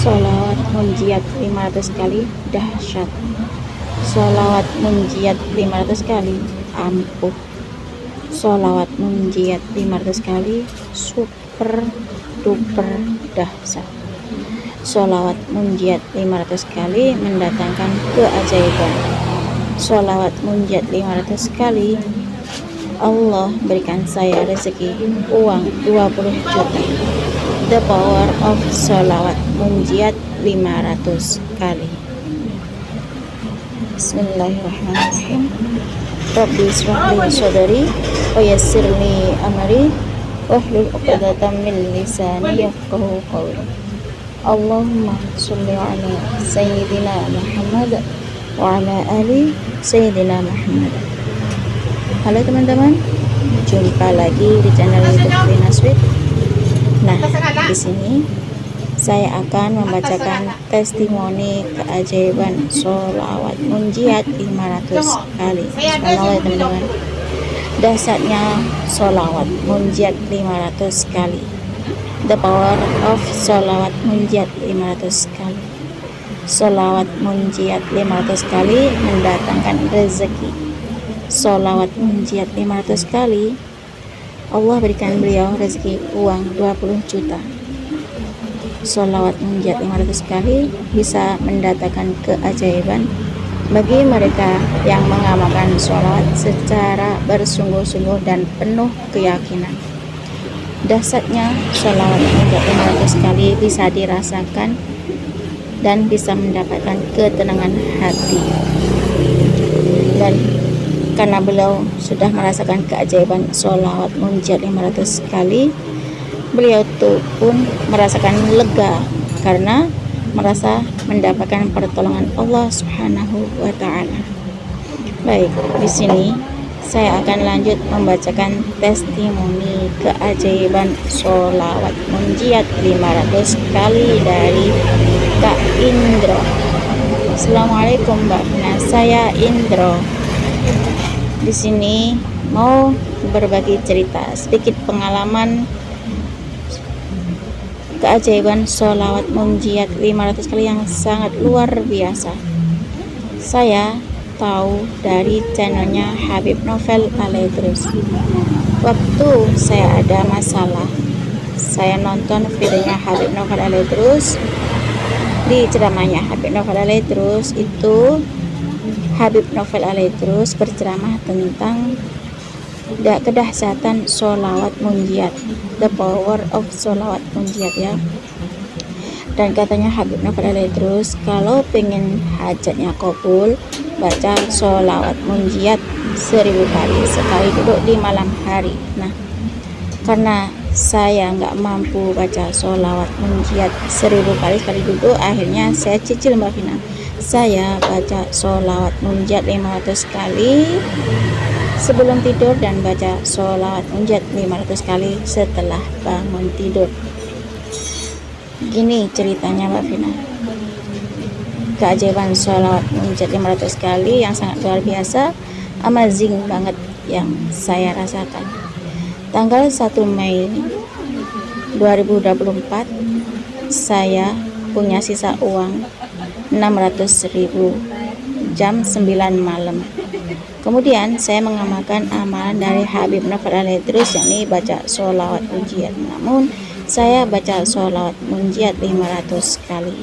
Sholawat munjiat 500 kali dahsyat. Sholawat munjiat 500 kali ampuh. Sholawat munjiat 500 kali super duper dahsyat. Sholawat munjiat 500 kali mendatangkan keajaiban. Sholawat munjiat 500 kali Allah berikan saya rezeki uang 20 juta. The power of sholawat munjiat 500 kali. Bismillahirrahmanirrahim. Rabbi shrah li sadri wa yassir li amri wahlul 'uqdatam min lisani yafqahu qawli. Allahumma sholli ala sayyidina Muhammad wa ala ali sayyidina Muhammad. Halo teman-teman, jumpa lagi di channel YouTube Lina Sweet. Nah, di sini saya akan membacakan testimoni keajaiban sholawat munjiat 500 kali. Subhanallah teman-teman. Dahsyatnya sholawat munjiat 500 kali. The power of sholawat munjiat 500 kali. Sholawat munjiat 500 kali mendatangkan rezeki. Sholawat munjiat 500 kali Allah berikan beliau rezeki uang 20 juta. Sholawat munjiat 500 kali bisa mendatangkan keajaiban bagi mereka yang mengamalkan sholawat secara bersungguh-sungguh dan penuh keyakinan. Dahsyatnya sholawat munjiat 500 kali bisa dirasakan dan bisa mendapatkan ketenangan hati. Dan karena beliau sudah merasakan keajaiban sholawat munjiat 500 kali, beliau tuh pun merasakan lega karena merasa mendapatkan pertolongan Allah Subhanahu wa taala. Baik, di sini saya akan lanjut membacakan testimoni keajaiban sholawat munjiat 500 kali dari Kak Indro. Assalamualaikum Mbak Fina, saya Indro. Di sini mau berbagi cerita sedikit pengalaman keajaiban sholawat munjiat 500 kali yang sangat luar biasa. Saya tahu dari channelnya Habib Novel Alaidrus. Waktu saya ada masalah, saya nonton videonya Habib Novel Alaidrus. Di ceramahnya Habib Novel Alaidrus itu Habib Novel Alaidrus berceramah tentang kedahsyatan sholawat munjiat, the power of sholawat munjiat ya. Dan katanya Habib Novel Alaidrus kalau pengen hajatnya kabul, baca sholawat munjiat 1000 kali sekali duduk di malam hari. Nah, karena saya nggak mampu baca sholawat munjiat 1000 kali sekali duduk, akhirnya saya cicil Mbak Vina. Saya baca sholawat munjiat 500 kali sebelum tidur dan baca sholawat munjiat 500 kali setelah bangun tidur. Gini ceritanya Mbak Vina. Keajaiban sholawat munjiat 500 kali yang sangat luar biasa, amazing banget yang saya rasakan. Tanggal 1 Mei 2024 saya punya sisa uang 600.000 jam 9 malam. Kemudian saya mengamalkan amalan dari Habib Novel Alaidrus, yakni baca sholawat munjiat. Namun saya baca sholawat munjiat 500 kali.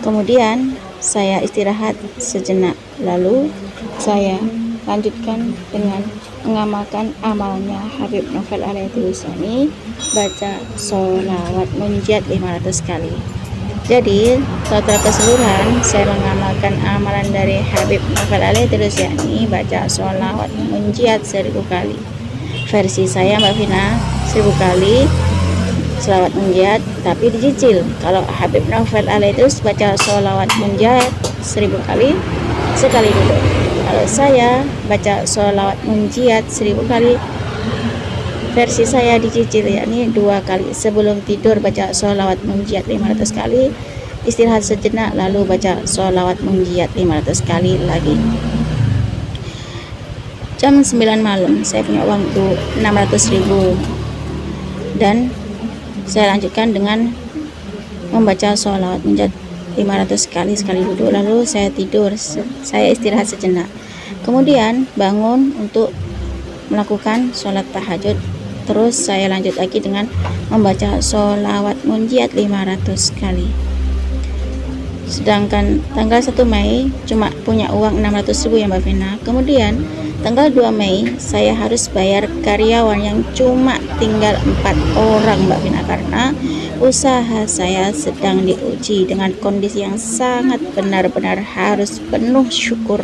Kemudian saya istirahat sejenak, lalu saya lanjutkan dengan mengamalkan amalnya Habib Novel Alaidrus, yakni baca sholawat munjiat 500 kali. Jadi total keseluruhan saya mengamalkan amalan dari Habib Novel Alaidrus, yakni baca sholawat munjiat 1000 kali. Versi saya Mbak Vina 1000 kali sholawat munjiat tapi dicicil. Kalau Habib Novel Alaidrus baca sholawat munjiat 1000 kali sekali duduk. Kalau saya baca sholawat munjiat 1000 kali, versi saya dicicil, yakni 2 kali. Sebelum tidur baca sholawat munjiat 500 kali, istirahat sejenak, lalu baca sholawat munjiat 500 kali lagi. Jam 9 malam saya punya uang itu 600.000 dan saya lanjutkan dengan membaca sholawat munjat 500 kali sekali duduk, lalu saya tidur, saya istirahat sejenak, kemudian bangun untuk melakukan sholat tahajud. Terus saya lanjut lagi dengan membaca sholawat munjiat 500 kali. Sedangkan tanggal 1 Mei cuma punya uang 600.000 ya Mbak Vina. Kemudian tanggal 2 Mei saya harus bayar karyawan yang cuma tinggal 4 orang Mbak Vina, karena usaha saya sedang diuji dengan kondisi yang sangat benar-benar harus penuh syukur,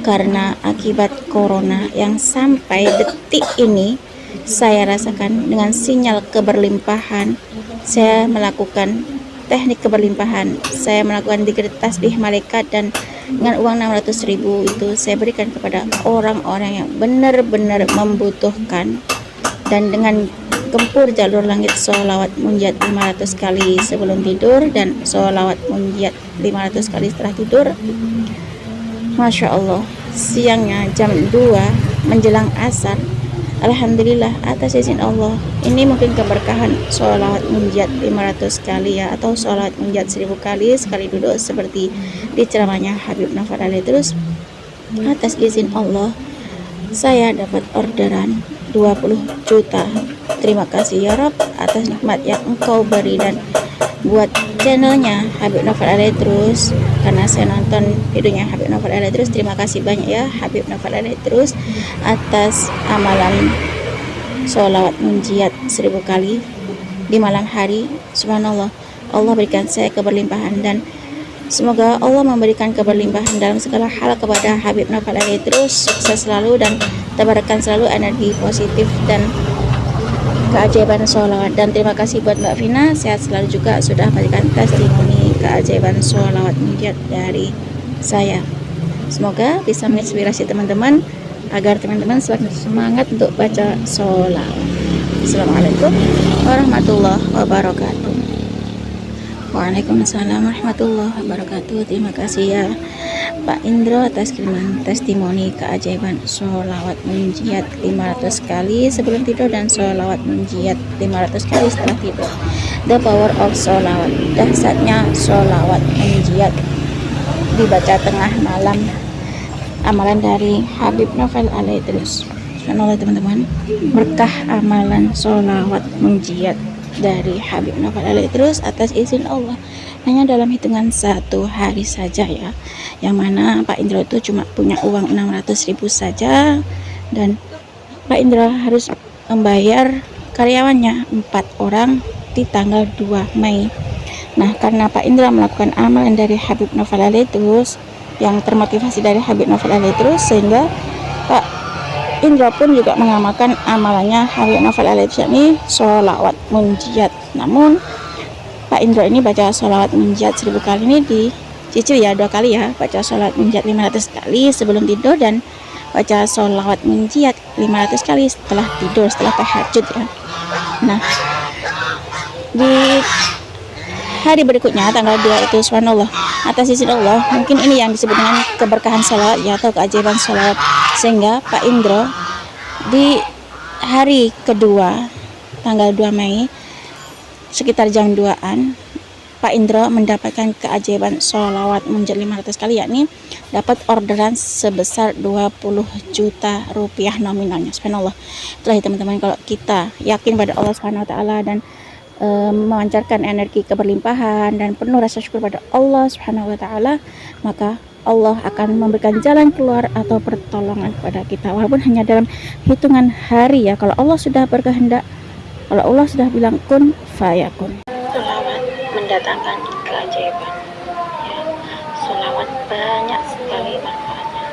karena akibat corona yang sampai detik ini saya rasakan dengan sinyal keberlimpahan. Saya melakukan teknik keberlimpahan, saya melakukan zikir tasbih malaikat, dan dengan uang 600.000 itu saya berikan kepada orang-orang yang benar-benar membutuhkan. Dan dengan gempur jalur langit sholawat munjiat 500 kali sebelum tidur dan sholawat munjiat 500 kali setelah tidur, Masya Allah, siangnya jam 2 menjelang asar, alhamdulillah atas izin Allah, ini mungkin keberkahan sholawat munjiat 500 kali ya, atau sholawat munjiat 1000 kali sekali duduk seperti di ceramahnya Habib Nafal Ali. Terus atas izin Allah saya dapat orderan 20 juta. Terima kasih ya Rob atas nikmat yang Engkau beri, dan buat channelnya Habib Nafal Ali terus, karena saya nonton videonya Habib Nafal Ali terus. Terima kasih banyak ya Habib Nafal Ali terus atas amalan sholawat munjiat 1000 kali di malam hari. Subhanallah, Allah berikan saya keberlimpahan, dan semoga Allah memberikan keberlimpahan dalam segala hal kepada Habib Nafal Ali terus. Sukses selalu dan tebarkan selalu energi positif dan keajaiban sholawat. Dan terima kasih buat Mbak Vina, sehat selalu juga, sudah memberikan testimoni keajaiban sholawat munjiat dari saya. Semoga bisa menginspirasi teman-teman agar teman-teman semakin semangat untuk baca sholawat. Assalamualaikum warahmatullahi wabarakatuh. Waalaikumsalam warahmatullahi wabarakatuh. Terima kasih ya Pak Indro atas kiriman testimoni keajaiban sholawat munjiat 500 kali sebelum tidur dan sholawat munjiat 500 kali setelah tidur. The power of sholawat, dahsyatnya sholawat munjiat dibaca tengah malam, amalan dari Habib Nafal Ali terus. Subhanallah teman-teman, berkah amalan sholawat munjiat dari Habib Nafal Ali terus atas izin Allah hanya dalam hitungan 1 hari saja ya, yang mana Pak Indro itu cuma punya uang 600.000 saja, dan Pak Indro harus membayar karyawannya 4 orang di tanggal 2 Mei. Nah, karena Pak Indro melakukan amalan dari Habib Nafal Ali terus, yang termotivasi dari Habib Nafal Ali terus, sehingga Pak Indro pun juga mengamalkan amalannya Habib Nafal Ali, yakni sholawat munjiat. Namun Pak Indro ini baca sholawat munjiat 1000 kali ini dicicil ya, 2 kali ya, baca sholawat munjiat 500 kali sebelum tidur dan baca sholawat munjiat 500 kali setelah tidur, setelah tahajud ya. Nah, di hari berikutnya tanggal 2 itu subhanallah atas izin Allah, mungkin ini yang disebut dengan keberkahan sholawat ya, atau keajaiban sholawat, sehingga Pak Indro di hari kedua tanggal 2 Mei sekitar jam 2-an Pak Indro mendapatkan keajaiban sholawat munjiat 500 kali, yakni dapat orderan sebesar 20 juta rupiah nominalnya. Subhanallah. Itulah teman-teman, kalau kita yakin pada Allah Subhanahu wa taala dan memancarkan energi keberlimpahan dan penuh rasa syukur pada Allah Subhanahu wa taala, maka Allah akan memberikan jalan keluar atau pertolongan kepada kita, walaupun hanya dalam hitungan hari ya. Kalau Allah sudah berkehendak, kalau Allah sudah bilang kun fayakun. Sholawat mendatangkan keajaiban ya. Sholawat banyak sekali manfaatnya.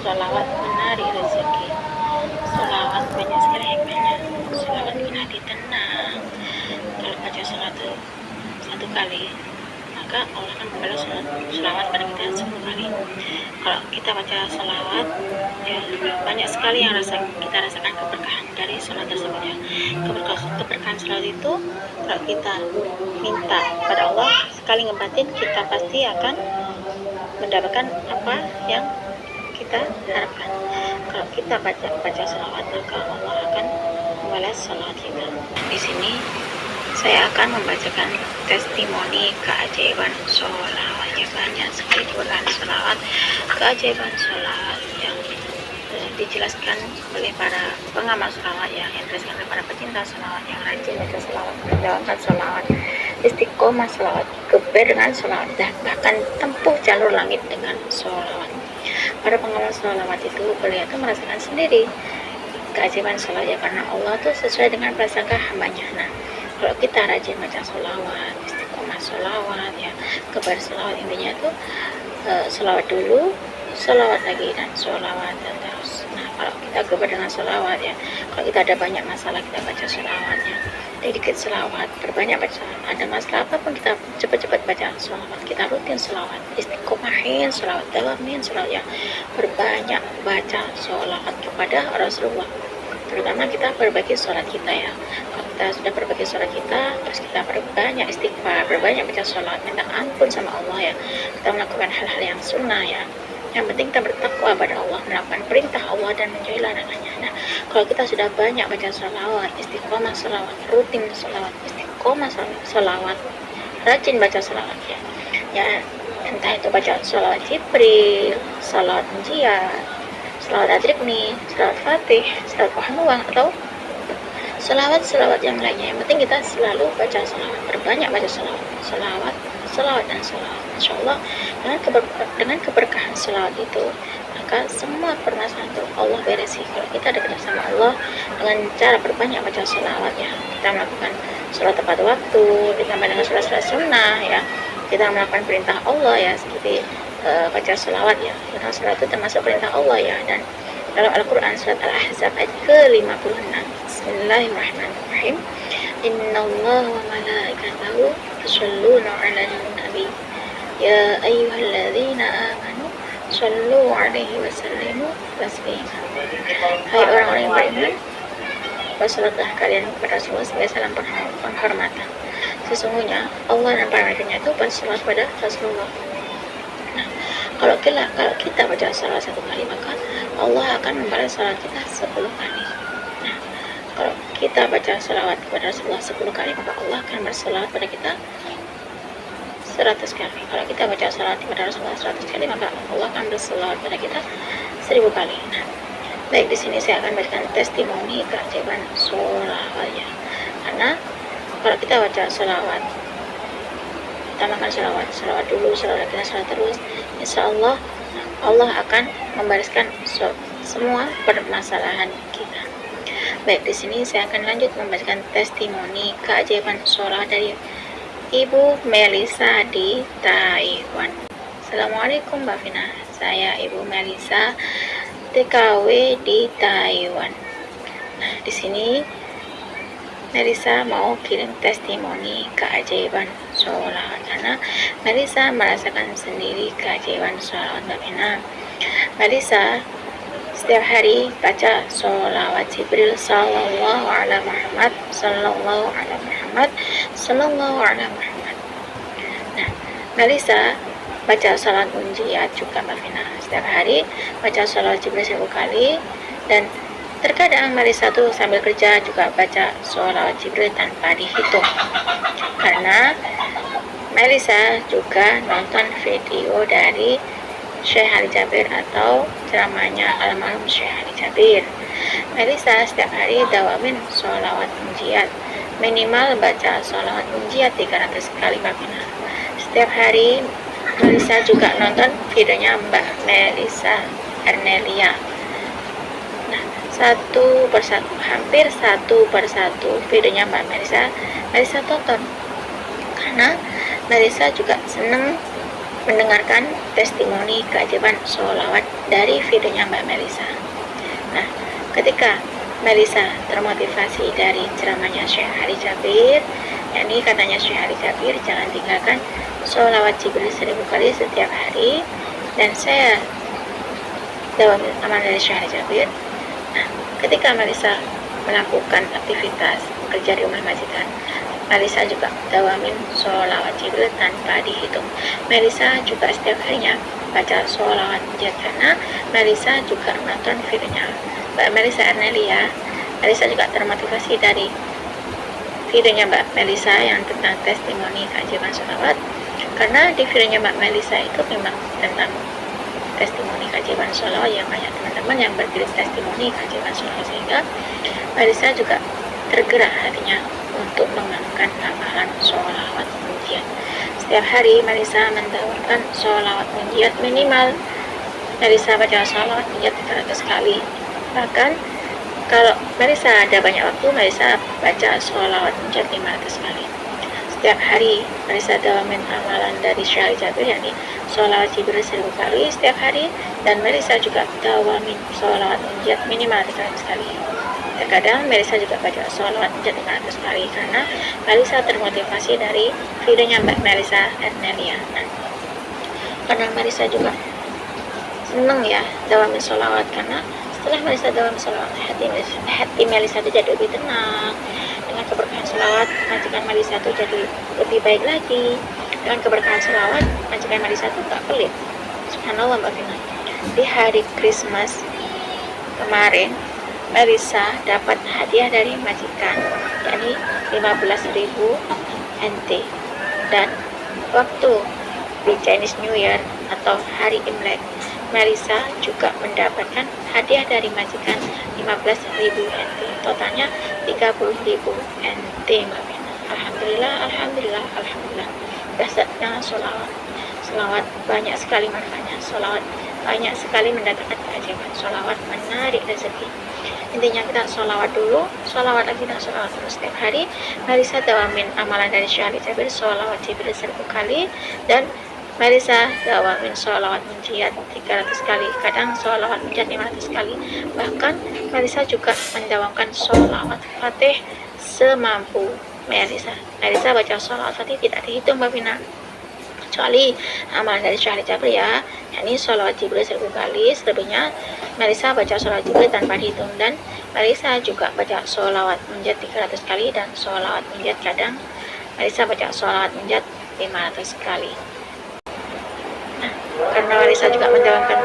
Sholawat menarik rezeki. Sholawat banyak sekali hikmahnya. Sholawat bikin hati tenang. Kalau baca sholawat satu kali, maka Allah akan membalas sholawat pada kita 10 kali. Kalau kita baca sholawat ya, banyak sekali yang kita rasakan keberkahan dari sholawat tersebut ya. Keberkahan sholawat itu kalau kita minta pada Allah sekali ngebatin, kita pasti akan mendapatkan apa yang kita harapkan. Kalau kita baca sholawat, maka Allah akan membalas sholawat kita. Di sini saya akan membacakan testimoni keajaiban sholawat, ya, banyak sekali Quran sholawat, keajaiban sholawat yang dijelaskan oleh para pengamal sholawat, yang dijelaskan oleh para pecinta sholawat, yang rajin baca sholawat, menjalankan sholawat, istiqomah sholawat, geber dengan sholawat, dan bahkan tempuh jalur langit dengan sholawat. Para pengamal sholawat itu, beliau itu merasakan sendiri keajaiban sholawat, ya, karena Allah tuh sesuai dengan prasangka hambanya. Nah, kalau kita rajin baca sholawat, istiqomah sholawat, ya, geber sholawat, intinya tuh sholawat dulu, sholawat lagi, dan sholawat, dan terus. Nah, kalau kita geber dengan sholawat, ya, kalau kita ada banyak masalah, kita baca sholawat, ya, dikit sholawat, berbanyak baca, ada masalah apapun kita cepat-cepat baca sholawat, kita rutin sholawat, istiqomahin sholawat, dalamin sholawat, ya, berbanyak baca sholawat kepada Rasulullah. Terutama kita perbaiki sholat kita, ya. Kalau kita sudah perbaiki sholat kita, terus kita perbanyak istighfar, berbanyak baca sholat, minta ampun sama Allah, ya, kita melakukan hal-hal yang sunnah, ya. Yang penting kita bertakwa pada Allah, melakukan perintah Allah dan menjauhi larangannya. Nah, kalau kita sudah banyak baca sholawat, istiqomah sholawat, rutin sholawat, istiqomah sholawat, rajin baca sholawat, ya, ya, entah itu baca sholawat Jibril, sholawat Munjiat, sholawat Adrikni, sholawat Fatih, sholawat Pahanuang, atau sholawat yang lainnya. Yang penting kita selalu baca sholawat, berbanyak baca sholawat, dan sholawat. Insya Allah dengan keberkahan sholawat itu, maka semua permasalahan itu Allah beresi. Kalau kita dekat sama Allah dengan cara berbanyak baca sholawat, ya, kita melakukan sholat tepat waktu, ditambah dengan sholat sunnah, ya, kita melakukan perintah Allah, ya, seperti baca sholawat, ya, karena sholat itu termasuk perintah Allah, ya. Dan dalam Al-Quran surat Al-Ahzab ayat ke-56, Bismillahirrahmanirrahim, Innallaha wa malaikatahu yusholluna 'alan nabi ya ayyuhalladzina amanu shollu 'alaihi wa sallimu taslima. Hai orang-orang yang beriman, bersalatlah kalian kepada Rasulullah sebagai salam penghormatan. Sesungguhnya Allah dan para malaikatnya itu bersalat pada Rasulullah. Nah, kalau kita baca salat 1 kali, maka Allah akan membalas salat kita 10 kali. Nah, kalau kita baca salawat kepada Rasulullah 10 kali, maka Allah akan bersalawat pada kita 100 kali. Kalau kita baca salawat kepada Rasulullah 100 kali, maka Allah akan bersalawat pada kita 1000 kali. Nah, baik, di sini saya akan berikan testimoni keajaiban sholawat, ya. Karena kalau kita baca sholawat, utamakan sholawat dulu, sholawat kita sholawat terus, insya Allah Allah akan membalaskan semua permasalahan kita. Baik, di sini saya akan lanjut membacakan testimoni keajaiban sholawat dari Ibu Melisa di Taiwan. Assalamualaikum Mbak Vina, saya Ibu Melisa, TKW di Taiwan. Nah, di sini Melisa mau kirim testimoni keajaiban sholawat, karena Melisa merasakan sendiri keajaiban sholawat, Mbak Vina. Melisa setiap hari baca sholawat Jibril sallallahu ala Muhammad, sallallahu ala Muhammad, sallallahu ala Muhammad. Nah, Melisa baca sholawat Munjiat juga, Mbak Vina. Setiap hari baca sholawat Jibril 1000 kali, dan terkadang Melisa tuh sambil kerja juga baca sholawat Jibril tanpa dihitung. Karena Melisa juga nonton video dari Syekh Ali Jabir atau ceramahnya almarhum Syekh Ali Jabir. Melisa setiap hari dawamin sholawat Munjiat, minimal baca sholawat Munjiat 300 kali, Mbak Vina. Setiap hari Melisa juga nonton videonya Mbak Melisa Ernelia. Nah, hampir satu persatu videonya Mbak Melisa tonton, karena Melisa juga senang mendengarkan testimoni keajaiban sholawat dari videonya Mbak Melisa. Nah, ketika Melisa termotivasi dari ceramahnya Syekh Ali Jabir, yakni katanya Syekh Ali Jabir, jangan tinggalkan sholawat Jibril 1000 kali setiap hari, dan saya dalam amal dari Syekh Ali Jabir. Nah, ketika Melisa melakukan aktivitas kerja di rumah majikan, Melisa juga dawamin sholawat Jibril tanpa dihitung. Melisa juga setiap harinya baca sholawat Munjiat, karena Melisa juga nonton videonya Mbak Melisa Ernelia. Melisa juga termotivasi dari videonya Mbak Melisa yang tentang testimoni keajaiban sholawat, karena di videonya Mbak Melisa itu memang tentang testimoni keajaiban sholawat yang banyak teman-teman yang berkirim testimoni keajaiban sholawat, sehingga Melisa juga tergerak hatinya untuk melakukan amalan sholawat munjiat. Setiap hari Melisa mendapatkan sholawat munjiat minimal. Melisa baca sholawat munjiat 300 kali. Bahkan kalau Melisa ada banyak waktu, Melisa baca sholawat munjiat 500 kali. Setiap hari Melisa dawamin amalan dari Syekh Ali Jabir, yakni sholawat Jibril 1000 kali setiap hari, dan Melisa juga dawamin sholawat munjiat minimal 300 kali. Terkadang Melisa juga baca sholawat munjiat 500 kali karena Melisa termotivasi dari videonya Mbak Melisa Ernelia. Karena Melisa juga seneng ya dawamin sholawat, karena setelah Melisa dawamin sholawat, hati Melisa itu jadi lebih tenang. Dengan keberkahan sholawat, majikan Melisa itu jadi lebih baik lagi. Dengan keberkahan sholawat, majikan Melisa itu gak pelit. Subhanallah Mbak Vina. Di hari Christmas kemarin, Melisa dapat hadiah dari majikan, yakni 15.000 NT. Dan waktu di Chinese New Year atau hari Imlek, Melisa juga mendapatkan hadiah dari majikan 15.000 NT. Totalnya 30.000 NT, Mbak Vina. Alhamdulillah, alhamdulillah, alhamdulillah. Dasarnya sholawat. Sholawat banyak sekali manfaatnya. Sholawat banyak sekali mendatangkan keajaiban. Sholawat menarik rezeki. Intinya kita sholawat dulu, sholawat lagi, dan sholawat terus setiap hari. Melisa dawamin amalan dari Syekh Ali Jabir, sholawat Jibril 1000 kali, dan Melisa dawamin sholawat munjiat 300 kali, kadang sholawat munjiat 500 kali. Bahkan Melisa juga mendawamkan sholawat Fatih semampu Melisa. Melisa baca sholawat Fatih tidak dihitung Mbak Vina, kecuali amalan dari Syekh Ali Jabir ya, yakni sholawat Jibril 1000 kali. Selebihnya Melisa baca sholawat Jibril tanpa dihitung, dan Melisa juga baca sholawat munjiat 300 kali, dan sholawat munjiat kadang Melisa baca sholawat munjiat 500 kali. Karena Melisa juga menjalankan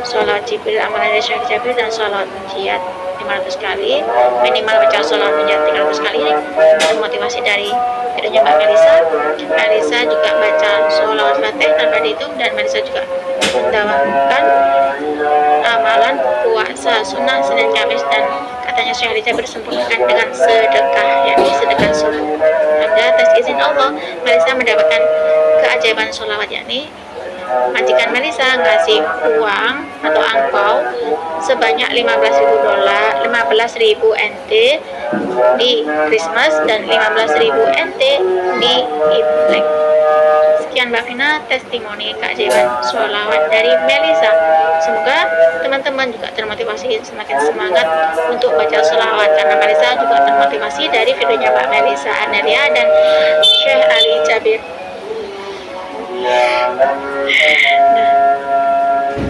sholawat Jibril, amalan dari Syekh Jabir, dan sholawat munjiat 500 kali, minimal baca sholawat munjiat 300 kali. Termotivasi dari videonya Mbak Melisa. Melisa juga baca sholawat Fatih tanpa dihitung, dan Melisa juga mendawamkan amalan puasa sunnah Senin Kamis, dan katanya Syekh Ali Jabir sempurnakan dengan sedekah, yakni sedekah subuh. Alhamdulillah, atas izin Allah, Melisa mendapatkan keajaiban sholawat, yakni majikan Melisa ngasih uang atau angpau sebanyak 15.000 dolar, 15.000 NT di Christmas, dan 15.000 NT di Imlek. Sekian Mbak Vina testimoni keajaiban sholawat dari Melisa. Semoga teman-teman juga termotivasi, semakin semangat untuk baca sholawat, karena Melisa juga termotivasi dari videonya Mbak Melisa Arnelia dan Syekh Ali Jabir.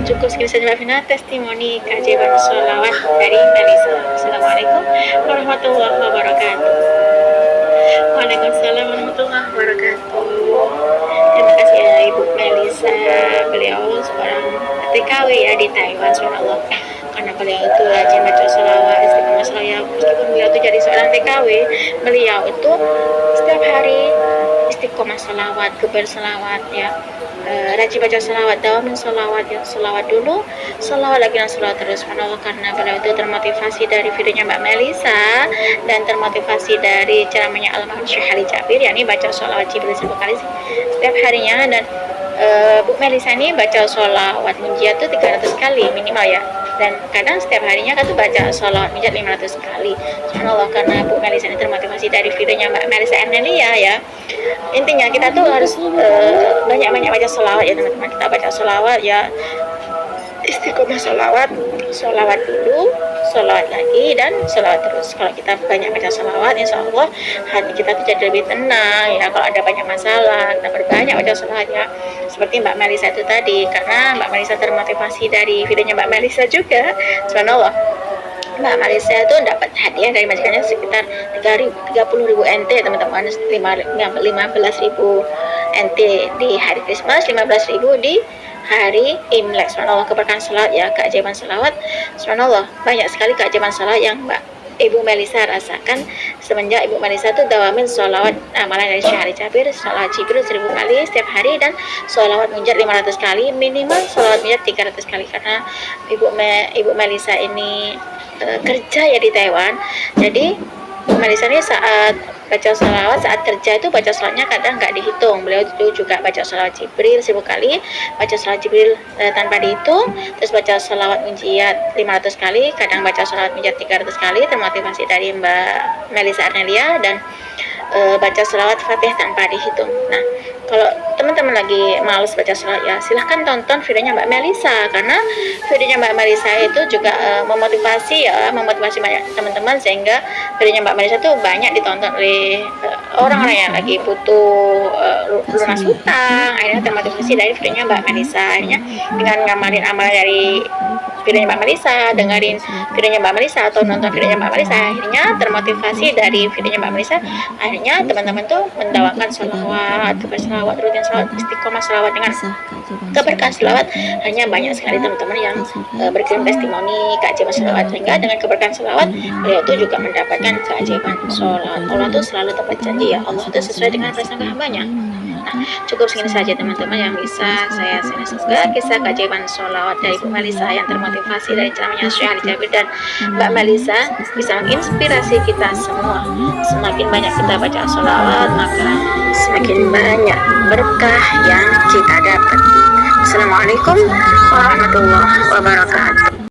Cukup segini saja Mbak Vina testimoni keajaiban sholawat dari Melisa. Assalamualaikum warahmatullahi wabarakatuh. Waalaikumsalam warahmatullahi wabarakatuh. Terima kasih ya Ibu Melisa. Beliau seorang TKW ya di Taiwan, subhanallah. Karena beliau itu rajin baca sholawat, istiqomah sholawat. Meskipun beliau itu jadi seorang TKW, beliau itu setiap hari istiqomah sholawat, geber sholawat ya, rajin baca sholawat, dawamin sholawat ya, sholawat dulu, sholawat lagi, dan sholawat terus. Subhanallah, karena beliau itu termotivasi dari videonya Mbak Melisa, dan termotivasi dari ceramahnya almarhum Syekh Ali Jabir, yakni baca sholawat Jibril 1000 kali setiap harinya. Dan Bu Melisa ini baca sholawat munjiat itu 300 kali minimal ya, dan kadang setiap harinya kan tuh baca sholawat munjiat 500 kali. Subhanallah, karena Bu Melisa ini termotivasi dari videonya Mbak Melisa Ernelia ya. Intinya kita tuh harus banyak-banyak baca sholawat ya teman-teman. Kita baca sholawat ya, istiqomah sholawat, sholawat dulu, sholawat lagi, dan sholawat terus. Kalau kita banyak baca sholawat, insya Allah hati kita tuh jadi lebih tenang ya. Kalau ada banyak masalah, kita perbanyak baca sholawat ya, seperti Mbak Melisa itu tadi. Karena Mbak Melisa termotivasi dari videonya Mbak Melisa juga, subhanallah. Mbak Melisa itu dapat hadiah dari majikannya sekitar 30.000 NT teman-teman, 15.000 NT di hari Christmas, 15.000 di hari Imlek. Subhanallah, keberkahan salat ya, keajaiban salawat. Subhanallah, banyak sekali keajaiban salat yang Mbak Ibu Melisa rasakan semenjak Ibu Melisa tuh dawamin sholawat amalan dari Syekh Ali Jabir, sholawat Jibril 1000 kali setiap hari, dan sholawat munjat 500 kali, minimal sholawat munjat 300 kali, karena Ibu Melisa ini kerja ya di Taiwan. Jadi Bu Melisa ini saat baca sholawat, saat kerja itu baca sholawatnya kadang nggak dihitung. Beliau itu juga baca sholawat Jibril 1000 kali, baca sholawat Jibril tanpa dihitung, terus baca sholawat munjiat 500 kali, kadang baca sholawat munjiat 300 kali, termotivasi dari Mbak Melisa Arnelia, dan baca sholawat Fatih tanpa dihitung. Nah, kalau teman-teman lagi males baca sholawat, ya silahkan tonton videonya Mbak Melisa, karena videonya Mbak Melisa itu juga memotivasi banyak teman-teman, sehingga videonya Mbak Melisa tuh banyak ditonton oleh orang-orang yang lagi butuh lunas hutang. Akhirnya termotivasi dari videonya Mbak Melisa. Akhirnya dengan ngamalin amalan dari videonya Mbak Melisa, dengerin videonya Mbak Melisa, atau nonton videonya Mbak Melisa, akhirnya termotivasi dari videonya Mbak Melisa. Akhirnya teman-teman tuh mendawakan sholawat, keberselawat, rutin sholawat, istiqomah sholawat dengan keberkahan sholawat. Hanya banyak sekali teman-teman yang berkirim testimoni keajaiban sholawat, sehingga dengan keberkahan sholawat beliau tuh juga mendapatkan keajaiban sholawat. Allah tuh selalu tepat janji ya, Allah tuh sesuai dengan prasangka hambanya. Nah, cukup segini saja teman-teman yang bisa saya share. Semoga kisah keajaiban sholawat dari Ibu Melisa yang termotivasi dari ceramahnya Syekh Ali Jabir dan Mbak Melisa bisa menginspirasi kita semua. Semakin banyak kita baca sholawat, maka semakin banyak berkah yang kita dapat. Assalamualaikum warahmatullahi wabarakatuh.